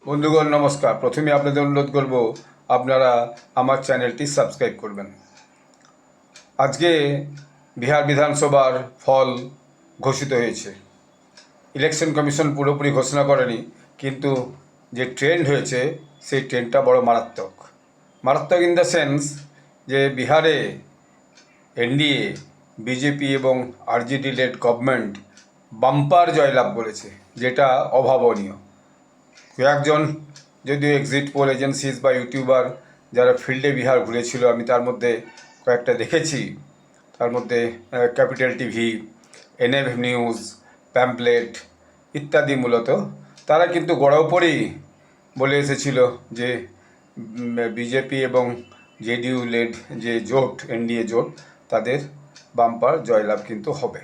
বন্ধুগণ নমস্কার। প্রথমে আপনাদের অনুরোধ করব আপনারা আমার চ্যানেলটি সাবস্ক্রাইব করবেন। আজকে বিহার বিধানসভার ফল ঘোষিত হয়েছে। ইলেকশন কমিশন পুরোপুরি ঘোষণা করেনি, কিন্তু যে ট্রেন্ড হয়েছে সেই ট্রেন্ডটা বড় মারাত্মক। মারাত্মক ইন দ্য সেন্স যে বিহারে এনডিএ, বিজেপি এবং আরজেডি লেড গভর্নমেন্ট বাম্পার জয়লাভ করেছে, যেটা অভাবনীয়। কয়েকজন যদিও এক্সিট পোল এজেন্সিস বা ইউটিউবার যারা ফিল্ডে বিহার ঘুরেছিল, আমি তার মধ্যে কয়েকটা দেখেছি। তার মধ্যে capital TV, NF news, pamphlet ইত্যাদি। মূলত তারা কিন্তু গড়াউপরেই বলে এসেছিল যে বিজেপি এবং জেডিইউ লেড যে জোট, এনডিএ জোট, তাদের বাম্পার জয়লাভ কিন্তু হবে।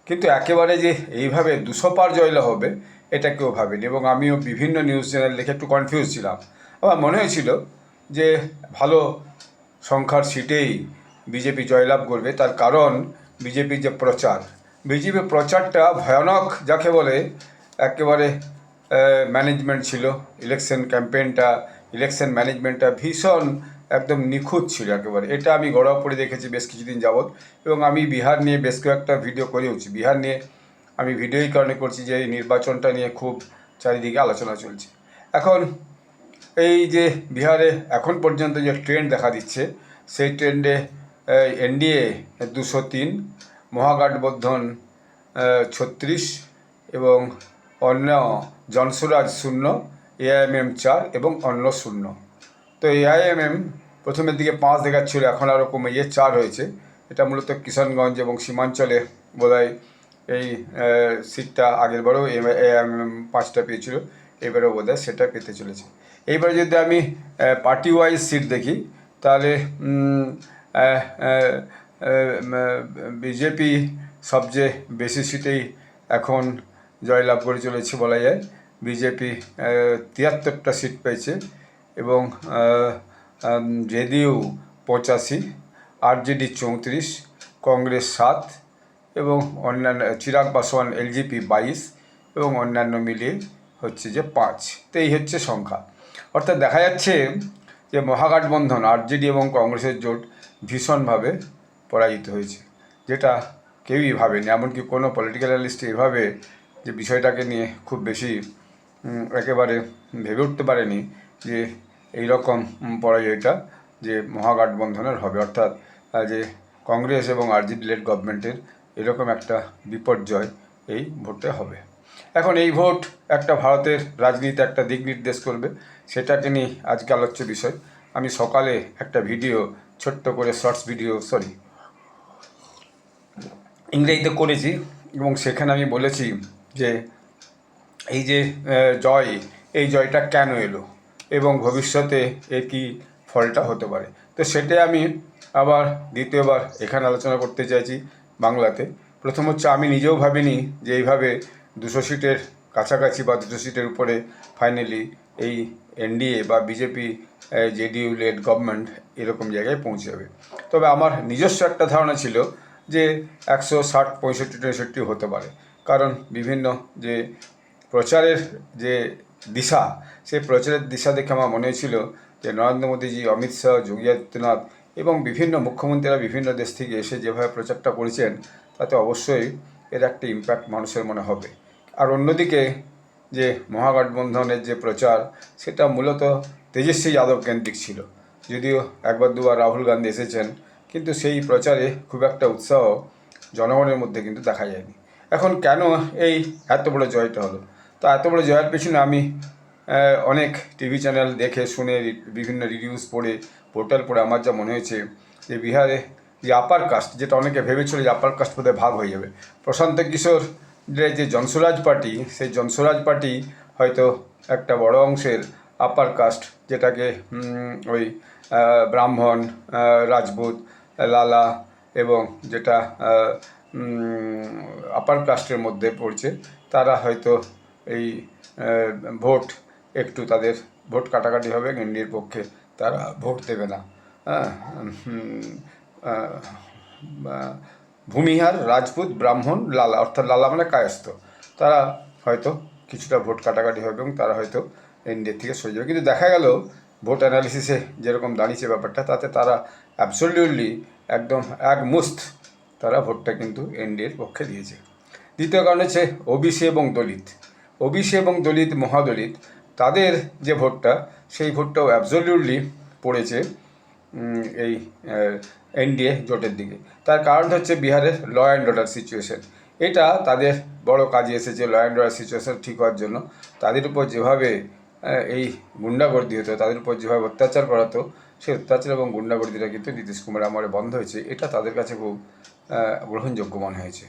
কিন্তু একেবারে যে এইভাবে 200 পার জয়লাভ হবে এটা কেউ ভাবেনি, এবং আমিও বিভিন্ন নিউজ চ্যানেল দেখে একটু কনফিউজ ছিলাম। আমার মনে হয়েছিল যে ভালো সংখ্যার সিটেই বিজেপি জয়লাভ করবে। তার কারণ বিজেপির যে বিজেপির প্রচারটা ভয়ানক, যাকে বলে একেবারে ম্যানেজমেন্ট ছিল। ইলেকশন ক্যাম্পেইনটা, ইলেকশন ম্যানেজমেন্টটা ভীষণ একদম নিখুঁত ছিল একেবারে। এটা আমি গড়াও পড়ে দেখেছি বেশ কিছুদিন যাবৎ, এবং আমি বিহার নিয়ে বেশ কয়েকটা ভিডিও করেওছি। বিহার নিয়ে আমি ভিডিও এই কারণে করছি যে এই নির্বাচনটা নিয়ে খুব চারিদিকে আলোচনা চলছে। এখন এই যে বিহারে এখন পর্যন্ত যে ট্রেন্ড দেখা দিচ্ছে, সেই ট্রেন্ডে এনডিএ 203, মহাগঠবন্ধন 36 এবং অন্য জনসুরাজ 0, এআইএমএম 4 এবং অন্য 0। তো এআইএমএম প্রথমের দিকে 5 দেখাচ্ছিল, এখন আরও কমে 4 হয়েছে। এটা মূলত কিষানগঞ্জ এবং সীমাঞ্চলে বোধহয় এই সিটটা আগেরবারও এআইএমএম 5টা পেয়েছিল, এবারেও বোধহয় সেটা পেতে চলেছে। এইবারে যদি আমি পার্টি ওয়াইজ সিট দেখি, তাহলে বিজেপি সবচেয়ে বেশি সিটেই এখন জয়লাভ করে চলেছে বলা যায়। বিজেপি 73টা সিট পেয়েছে, এবং জেডিইউ 85, আরজেডি 34, কংগ্রেস 7, এবং অন্যান্য চিরাগ পাসওয়ান এলজেপি 22, এবং অন্যান্য মিলিয়ে হচ্ছে যে 5। তো এই হচ্ছে সংখ্যা। অর্থাৎ দেখা যাচ্ছে যে মহাগঠবন্ধন আরজেডি এবং কংগ্রেসের জোট ভীষণভাবে পরাজিত হয়েছে, যেটা কেউই ভাবেনি। এমনকি কোনো পলিটিক্যাল অ্যানালিস্ট এভাবে যে বিষয়টাকে নিয়ে খুব বেশি একেবারে ভেবে উঠতে পারেনি যে এই রকম পরাজয়টা যে মহাগঠবন্ধনের হবে, অর্থাৎ যে কংগ্রেস এবং আরজেডি লেড গভর্নমেন্টের এরকম একটা বিপর্যয় এই ভোটে হবে। এখন এই ভোট একটা ভারতের রাজনীতি একটা দিক নির্দেশ করবে, সেটাকে নিয়ে আজকে আলোচ্য বিষয়। আমি সকালে একটা ভিডিও ছোট্ট করে শর্টস ভিডিও ইংরেজিতে করেছি, এবং সেখানে আমি বলেছি যে এই যে জয়, এই জয়টা কেন এলো এবং ভবিষ্যতে এর কী ফলটা হতে পারে। তো সেটাই আমি আবার দ্বিতীয়বার এখানে আলোচনা করতে চাইছি বাংলাতে। প্রথম হচ্ছে, আমি নিজেও ভাবিনি যে এইভাবে 200 সিটের কাছাকাছি বা 200 সিটের উপরে ফাইনালি এই এনডিএ বা বিজেপি জেডিইউ লেড গভর্নমেন্ট এরকম জায়গায় পৌঁছে যাবে। তবে আমার নিজস্ব একটা ধারণা ছিল যে 160, 65, 63 হতে পারে, কারণ বিভিন্ন যে প্রচারের যে দিশা, সেই প্রচারের দিশা দেখে আমার মনে হয়েছিল যে নরেন্দ্র মোদীজি, অমিত শাহ, যোগী আদিত্যনাথ এবং বিভিন্ন মুখ্যমন্ত্রীরা বিভিন্ন দেশ থেকে এসে যেভাবে প্রচারটা করেছেন, তাতে অবশ্যই এর একটা ইম্প্যাক্ট মানুষের মনে হবে। আর অন্যদিকে যে মহাগঠবন্ধনের যে প্রচার, সেটা মূলত তেজস্বী যাদব কেন্দ্রিক ছিল। যদিও একবার দুবার রাহুল গান্ধী এসেছেন, কিন্তু সেই প্রচারে খুব একটা উৎসাহ জনগণের মধ্যে কিন্তু দেখা যায়নি। এখন কেন এই এত বড় জয়টা হলো? তো এত বড় জয়ের পেছনে আমি অনেক টিভি চ্যানেল দেখে শুনে, বিভিন্ন রিভিউজ পড়ে, পোর্টাল পড়ে আমার যা মনে হয়েছে যে বিহারে যে আপার কাস্ট, যেটা অনেকে ভেবেছিল যে আপার কাস্ট বোধহয় ভাগ হয়ে যাবে, প্রশান্ত কিশোর যে জনসুরাজ পার্টি, সেই জনসুরাজ পার্টি হয়তো একটা বড় অংশের আপার কাস্ট, যেটাকে ওই ব্রাহ্মণ, রাজপুত, লালা এবং যেটা আপার কাস্টের মধ্যে পড়ছে, তারা হয়তো এই ভোট একটু তাদের ভোট কাটাকাটি হবে, এনডিএর পক্ষে তারা ভোট দেবে না। ভূমিহার, রাজপুত, ব্রাহ্মণ, লালা, অর্থাৎ লালা মানে কায়স্থ, তারা হয়তো কিছুটা ভোট কাটাকাটি হবে, এবং তারা হয়তো এনডিএ থেকে সরে যাবে। কিন্তু দেখা গেল ভোট অ্যানালিসিসে যেরকম দাঁড়িয়েছে ব্যাপারটা, তাতে তারা অ্যাবসলিউটলি একদম একমুস্ত তারা ভোটটা কিন্তু এনডিএর পক্ষে দিয়েছে। দ্বিতীয় কারণ হচ্ছে ওবিসি এবং দলিত। ওবিসি এবং দলিত, মহাদলিত, তাদের যে ভোটটা, সেই ভোটটাও অ্যাবসলিউটলি পড়েছে এই এনডিএ জোটের দিকে। তার কারণ হচ্ছে বিহারের ল অ্যান্ড অর্ডার সিচুয়েশন। এটা তাদের বড় কাজে এসেছে। ল অ্যান্ড অর্ডার সিচুয়েশন ঠিক হওয়ার জন্য তাদের উপর যেভাবে এই গুন্ডাগর্দি হতো, তাদের উপর যেভাবে অত্যাচার করাতো, সেই অত্যাচার এবং গুন্ডাগর্দিটা কিন্তু নীতিশ কুমার আমলে বন্ধ হয়েছে। এটা তাদের কাছে খুব গ্রহণযোগ্য মনে হয়েছে।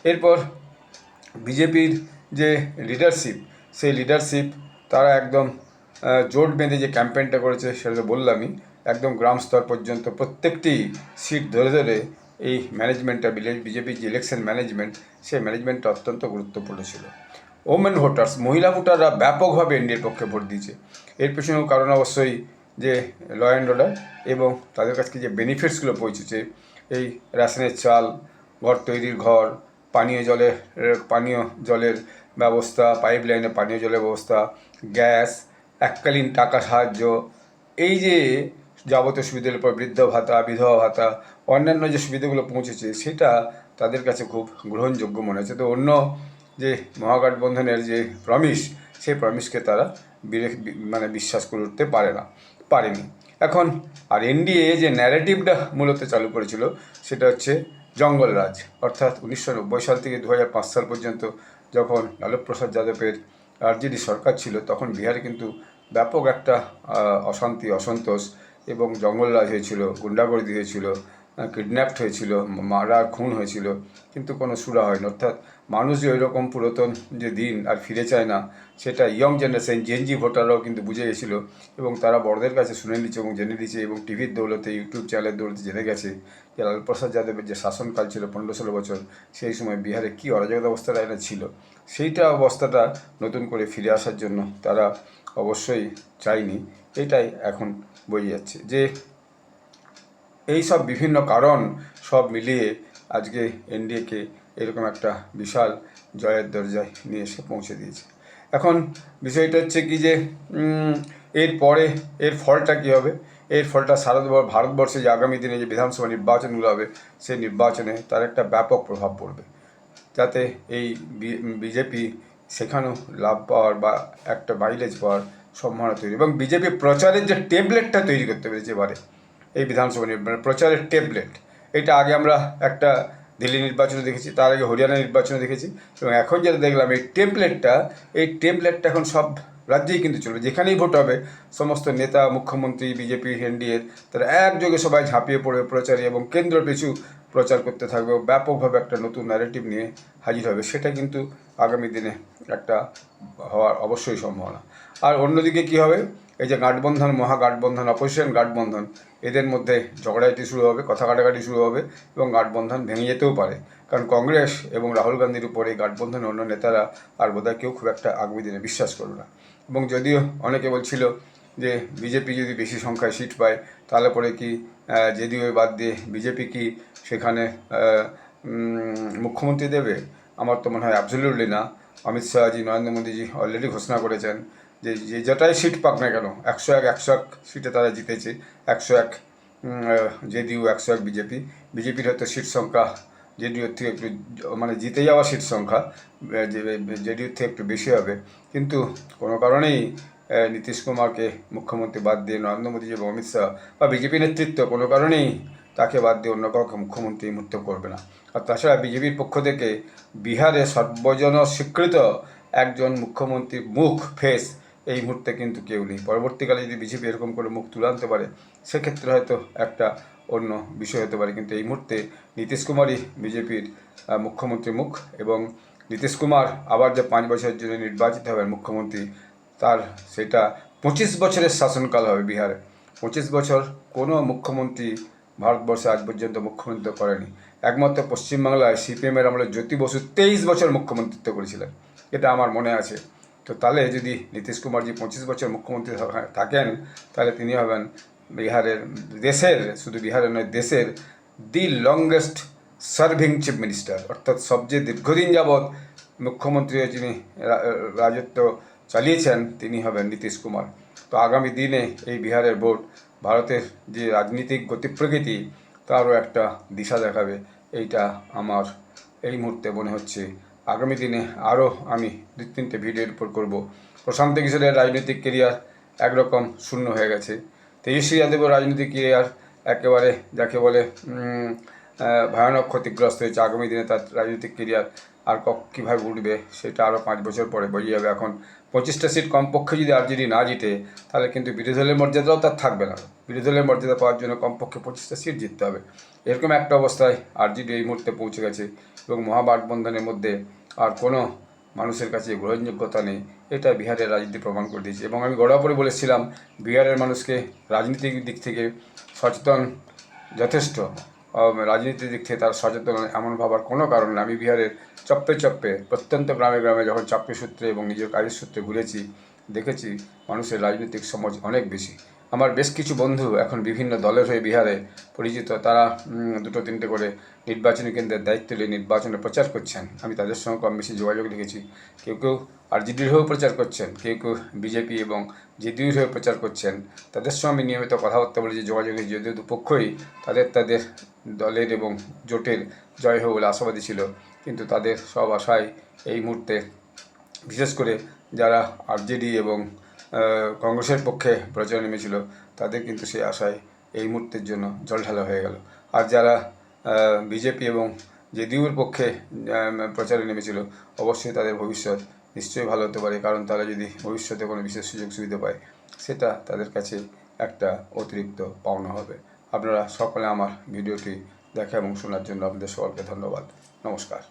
এরপর বিজেপির যে লিডারশিপ, সেই লিডারশিপ তারা একদম জোট বেঁধে যে ক্যাম্পেইনটা করেছে, সেটা তো বললামই। একদম গ্রাম স্তর পর্যন্ত প্রত্যেকটি সিট ধরে ধরে এই ম্যানেজমেন্টটা, বিজেপির যে ইলেকশন ম্যানেজমেন্ট, সেই ম্যানেজমেন্টটা অত্যন্ত গুরুত্বপূর্ণ ছিল। ওমেন ভোটার্স, মহিলা ভোটাররা ব্যাপকভাবে এনডিএর পক্ষে ভোট দিয়েছে। এর পেছনেও কারণ অবশ্যই যে ল অ্যান্ড অর্ডার এবং তাদের কাছে যে বেনিফিটসগুলো পৌঁছেছে, এই রেশনের চাল, ঘর তৈরির ঘর, পানীয় জলের ব্যবস্থা, পাইপ লাইনে পানীয় জলের ব্যবস্থা, গ্যাস, এককালীন টাকা সাহায্য, এই যে যাবতীয় সুবিধার উপর বৃদ্ধ ভাতা, বিধবা ভাতা, অন্যান্য যে সুবিধাগুলো পৌঁছেছে, সেটা তাদের কাছে খুব গ্রহণযোগ্য মনে হচ্ছে। তো অন্য যে মহাগঠবন্ধনের যে প্রমিস, সেই প্রমিসকে তারা বিশ্বাস করে উঠতে পারেনি এখন। আর এনডিএ যে ন্যারেটিভটা মূলত চালু করেছিল, সেটা হচ্ছে জঙ্গলরাজ। অর্থাৎ 1990 সাল থেকে 2005 সাল পর্যন্ত যখন লালু প্রসাদ যাদবের আরজেডি সরকার ছিল, তখন বিহারে কিন্তু ব্যাপক একটা অশান্তি, অসন্তোষ এবং জঙ্গলরাজ হয়েছিল, গুন্ডাগর্দি হয়েছিল, কিডন্যাপড হয়েছিল, মারা খুন হয়েছিল, কিন্তু কোনো সুরা হয়নি। অর্থাৎ মানুষ যে ওই রকম পুরাতন যে দিন আর ফিরে চায় না, সেটা ইয়ং জেনারেশন, জেনজি ভোটাররাও কিন্তু বুঝে গেছিল এবং তারা বড়দের কাছে শুনে নিচ্ছে এবং জেনে নিচ্ছে এবং টিভির দৌলতে, ইউটিউব চ্যানেলের দৌলতে জেনে গেছে যে লালু প্রসাদ যাদবের যে শাসনকাল ছিল 15-16 বছর, সেই সময় বিহারে কী অরাজকতা অবস্থাটা এটা ছিল। সেইটা অবস্থাটা নতুন করে ফিরে আসার জন্য তারা অবশ্যই চায়নি। এটাই এখন বোঝা যাচ্ছে যে এই সব বিভিন্ন কারণ সব মিলিয়ে আজকে এনডিএকে এরকম একটা বিশাল জয়ের দরজায় নিয়ে এসে পৌঁছে দিয়েছে। এখন বিষয়টা হচ্ছে কি যে এর ফলটা কী হবে? এর ফলটা সারা ভারতবর্ষে যে আগামী দিনে যে বিধানসভা নির্বাচনগুলো হবে, সেই নির্বাচনে তার একটা ব্যাপক প্রভাব পড়বে, যাতে এই বিজেপি সেখানেও লাভ পাওয়ার বা একটা মাইলেজ পাওয়ার সম্ভাবনা তৈরি, এবং বিজেপি প্রচারের যে টেবলেটটা তৈরি করতে পেরেছে এবারে এই বিধানসভা নির্বাচনে, প্রচারের টেবলেট, এটা আগে আমরা একটা দিল্লি নির্বাচনে দেখেছি, তার আগে হরিয়ানা নির্বাচনে দেখেছি, এবং এখন যেটা দেখলাম এই টেমপ্লেটটা এখন সব রাজ্যেই কিন্তু চলবে। যেখানেই ভোট হবে সমস্ত নেতা, মুখ্যমন্ত্রী, বিজেপি, এনডিএর, তারা একযোগে সবাই ঝাঁপিয়ে পড়বে প্রচারে এবং কেন্দ্র পিছু প্রচার করতে থাকবে, ব্যাপকভাবে একটা নতুন ন্যারেটিভ নিয়ে হাজির হবে। সেটা কিন্তু আগামী দিনে একটা হওয়ার অবশ্যই সম্ভাবনা। আর অন্যদিকে কী হবে? এই যে গাঠবন্ধন, মহাগাঠবন্ধন, অপোজিশন গাঠবন্ধন, এদের মধ্যে ঝগড়াঝাটি শুরু হবে, কথা কাটাকাটি শুরু হবে এবং গাঠবন্ধন ভেঙে যেতেও পারে। কারণ কংগ্রেস এবং রাহুল গান্ধীর উপরে এই গাঠবন্ধনের অন্য নেতারা আর বোধহয় কেউ খুব একটা আগামী দিনে বিশ্বাস করবে না। এবং যদিও অনেকে বলছিল যে বিজেপি যদি বেশি সংখ্যায় সিট পায়, তাহলে পরে কি জেডিইউ বাদ দিয়ে বিজেপি কি সেখানে মুখ্যমন্ত্রী দেবে? আমার তো মনে হয় অ্যাবসলিউটলি না। অমিত শাহজি, নরেন্দ্র মোদীজি অলরেডি ঘোষণা করেছেন যে যেটাই সিট পাক না কেন, 101 সিটে তারা জিতেছে। 101 জেডিইউ, 101 বিজেপির হয়তো সিট সংখ্যা জেডিইউর থেকে একটু জিতে যাওয়া সিট সংখ্যা জেডিইউর থেকে একটু বেশি হবে, কিন্তু কোনো কারণেই নীতিশ কুমারকে মুখ্যমন্ত্রী বাদ দিয়ে নরেন্দ্র মোদী এবং অমিত শাহ বা বিজেপি নেতৃত্ব কোনো কারণেই তাকে বাদ দিয়ে অন্য কাউকে মুখ্যমন্ত্রী এই মুহূর্তে করবে না। আর তাছাড়া বিজেপির পক্ষ থেকে বিহারে সর্বজন স্বীকৃত একজন মুখ্যমন্ত্রী ফেস এই মুহূর্তে কিন্তু কেউ নেই। পরবর্তীকালে যদি বিজেপি এরকম করে মুখ তুলে আনতে পারে, সেক্ষেত্রে হয়তো একটা অন্য বিষয় হতে পারে, কিন্তু এই মুহূর্তে নীতিশ কুমারই বিজেপির মুখ্যমন্ত্রী এবং নীতিশ কুমার আবার যে 5 বছরের জন্য নির্বাচিত হবেন মুখ্যমন্ত্রী, তার সেটা 25 বছরের শাসনকাল হবে বিহারে। 25 বছর কোনো মুখ্যমন্ত্রী ভারতবর্ষে আজ পর্যন্ত মুখ্যমন্ত্রী করেনি। একমাত্র পশ্চিমবাংলায় সিপিএমের আমলে জ্যোতি বসু 23 বছর মুখ্যমন্ত্রিত্ব করেছিলেন, এটা আমার মনে আছে। তো তাহলে যদি নীতিশ কুমারজি 25 বছর মুখ্যমন্ত্রী থাকেন, তাহলে তিনি হবেন শুধু বিহারের নয়, দেশের দি লংগেস্ট সার্ভিং চিফ মিনিস্টার, অর্থাৎ সবচেয়ে দীর্ঘদিন যাবৎ মুখ্যমন্ত্রী যিনি রাজত্ব চালিয়েছেন তিনি হবেন নীতিশ কুমার। তো আগামী দিনে এই বিহারের ভোট ভারতের যে রাজনীতিক গতিপ্রকৃতি তারও একটা দিশা দেখাবে, এইটা আমার এই মুহূর্তে মনে হচ্ছে। আগামী দিনে আরও আমি 2-3টে ভিডিওর উপর করব। প্রশান্ত কিশোরের রাজনৈতিক কেরিয়ার একরকম শূন্য হয়ে গেছে। তেজস্বী যাদবের রাজনৈতিক কেরিয়ার একেবারে যাকে বলে ভয়ানক ক্ষতিগ্রস্ত হয়েছে। আগামী দিনে তার রাজনৈতিক কেরিয়ার আর কীভাবে উঠবে সেটা আরও 5 বছর পরে বোঝা যাবে। এখন 25টা সিট কমপক্ষে যদি আরজেডি না জিতে তাহলে কিন্তু বিরোধী দলের মর্যাদাও তার থাকবে না। বিরোধী দলের মর্যাদা পাওয়ার জন্য কমপক্ষে 25টা সিট জিততে হবে। এরকম একটা অবস্থায় আরজেডি এই মুহূর্তে পৌঁছে গেছে এবং মহাগঠবন্ধনের মধ্যে আর কোনো মানুষের কাছে গ্রহণযোগ্যতা নেই। এটা বিহারের রাজনীতি প্রমাণ করে দিয়েছে। এবং আমি গড়াপড়ে বলেছিলাম বিহারের মানুষকে রাজনীতিক দিক থেকে সচেতন যথেষ্ট, রাজনীতির দিক থেকে তার সচেতন এমন ভাবার কোনো কারণ নেই। আমি বিহারের চপ্পে চপ্পে প্রত্যন্ত গ্রামে গ্রামে যখন চাকরি সূত্রে এবং নিজের কাজের সূত্রে ঘুরেছি দেখেছি মানুষের রাজনৈতিক সমাজ অনেক বেশি। আমার বেশ কিছু বন্ধু এখন বিভিন্ন দলের হয়ে বিহারে পরিচিত, তারা 2-3টে করে নির্বাচনী কেন্দ্রের দায়িত্ব নিয়ে নির্বাচনে প্রচার করছেন। আমি তাদের সঙ্গে কম বেশি যোগাযোগ রেখেছি। কেউ কেউ আরজেডির হয়েও প্রচার করছেন, কেউ কেউ বিজেপি এবং জেডিইউর হয়ে প্রচার করছেন। তাদের সঙ্গে আমি নিয়মিত কথাবার্তা বলেছি, যোগাযোগ রেখেছি। যদিও দুপক্ষই তাদের দলের এবং জোটের জয় হবে বলে আশাবাদী ছিল, কিন্তু তাদের সব আশায় এই মুহূর্তে বিশেষ করে যারা আরজেডি এবং কংগ্রেসের পক্ষে প্রচারে নেমেছিল তাদের কিন্তু সেই আশায় এই মুহূর্তের জন্য জলঢালা হয়ে গেল। আর যারা বিজেপি এবং জেডিইউর পক্ষে প্রচারে নেমেছিল অবশ্যই তাদের ভবিষ্যৎ নিশ্চয়ই ভালো হতে পারে, কারণ তারা যদি ভবিষ্যতে কোনো বিশেষ সুযোগ সুবিধা পায় সেটা তাদের কাছে একটা অতিরিক্ত পাওনা হবে। আপনারা সকলে আমার ভিডিওটি দেখা এবং শোনার জন্য আপনাদের সকলকে ধন্যবাদ। নমস্কার।